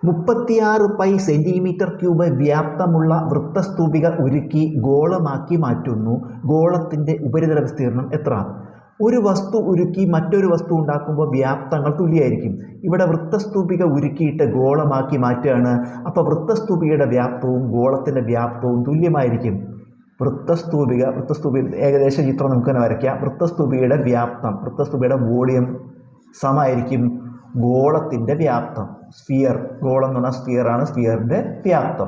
36 pi centimetre cube വ്യാപ്തമുള്ള വൃത്തസ്തൂപിക ഉരുക്കി ഗോളമാക്കി മാറ്റുന്നു. ഗോളത്തിൻ്റെ ഉപരിതല വിസ്തീർണം എത്ര? ഒരു വസ്തു ഉരുക്കി മറ്റൊരു വസ്തു ഉണ്ടാക്കുമ്പോൾ വ്യാപ്തങ്ങൾ തുല്യമായിരിക്കും. ഇവിടെ വൃത്തസ്തൂപിക ഉരുക്കിയിട്ട് ഗോളമാക്കി മാറ്റുകയാണ്. അപ്പോൾ വൃത്തസ്തൂപികയുടെ വ്യാപ്തവും ഗോളത്തിൻ്റെ വ്യാപ്തവും തുല്യമായിരിക്കും. വൃത്തസ്തൂപിക ഏകദേശം ചിത്രം നമുക്ക് തന്നെ വരയ്ക്കാം. വൃത്തസ്തൂപികയുടെ വ്യാപ്തം, വൃത്തസ്തൂപികയുടെ വോളിയം സമമായിരിക്കും ഗോളത്തിൻ്റെ വ്യാപ്തം. സ്ഫിയർ, ഗോളം എന്ന് പറഞ്ഞാൽ സ്ഫിയറാണ്, സ്ഫിയറിൻ്റെ വ്യാപ്തം.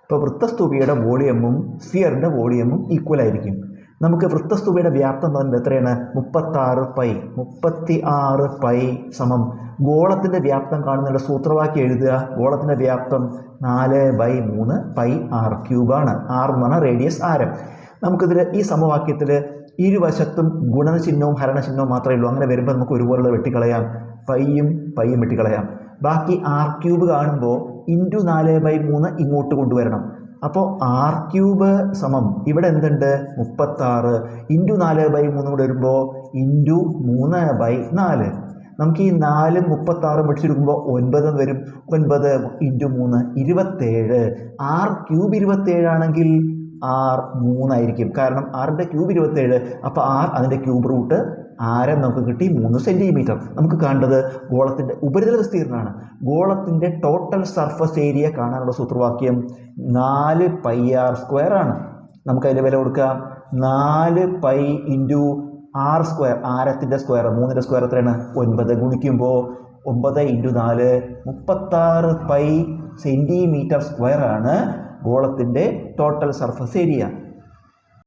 അപ്പോൾ വൃത്തസ്തൂപികയുടെ വോളിയമും സ്ഫിയറിൻ്റെ വോളിയമും ഈക്വൽ ആയിരിക്കും. നമുക്ക് വൃത്തസ്തൂപികയുടെ വ്യാപ്തം എന്ന് പറയുന്നത് എത്രയാണ്? 36 പൈ. 36 പൈ സമം ഗോളത്തിൻ്റെ വ്യാപ്തം കാണുന്നതിൻ്റെ സൂത്രവാക്യം എഴുതുക. ഗോളത്തിൻ്റെ വ്യാപ്തം 4/3 പൈ ആർ ക്യൂബാണ്. ആർ എന്ന് പറഞ്ഞാൽ റേഡിയസ്, ആരം. നമുക്കിതിൽ ഈ സമവാക്യത്തിൽ ഇരുവശത്തും ഗുണനചിഹ്നവും ഹരണചിഹ്നവും മാത്രമേ ഉള്ളൂ. അങ്ങനെ വരുമ്പോൾ നമുക്ക് ഒരുപോലുള്ള വെട്ടിക്കളയാം. പൈയും വെട്ടിക്കളയാം. ബാക്കി ആർ ക്യൂബ് കാണുമ്പോൾ ഇൻറ്റു 4/3 ഇങ്ങോട്ട് കൊണ്ടുവരണം. അപ്പോൾ ആർ ക്യൂബ് സമം ഇവിടെ എന്തുണ്ട്? 36 ഇൻറ്റു 4/3 കൂടെ വരുമ്പോൾ ഇൻറ്റു 3/4. നമുക്ക് ഈ 4 36 വെട്ടിച്ചെടുക്കുമ്പോൾ 9 വരും. 9 ഇൻറ്റു 3 27. ആർ ക്യൂബ് 27 ആണെങ്കിൽ ആർ 3 ആയിരിക്കും. കാരണം ആറിൻ്റെ ക്യൂബ് 27. അപ്പോൾ ആർ അതിൻ്റെ ക്യൂബ് റൂട്ട് ആരം നമുക്ക് കിട്ടി 3 സെൻറ്റിമീറ്റർ. നമുക്ക് കാണേണ്ടത് ഗോളത്തിൻ്റെ ഉപരിതല വിസ്തീർണ്ണമാണ്. ഗോളത്തിൻ്റെ ടോട്ടൽ സർഫസ് ഏരിയ കാണാനുള്ള സൂത്രവാക്യം 4 പൈ ആർ സ്ക്വയർ ആണ്. നമുക്കതിൻ്റെ വില കൊടുക്കാം. 4 പൈ ഇൻറ്റു ആർ സ്ക്വയർ, ആരത്തിൻ്റെ സ്ക്വയർ, 3ൻ്റെ സ്ക്വയർ എത്രയാണ്? 9. ഗുണിക്കുമ്പോൾ 9 ഇൻറ്റു 4 36 പൈ സെൻറ്റിമീറ്റർ സ്ക്വയർ ആണ് ഗോളത്തിൻ്റെ ടോട്ടൽ സർഫസ് ഏരിയ.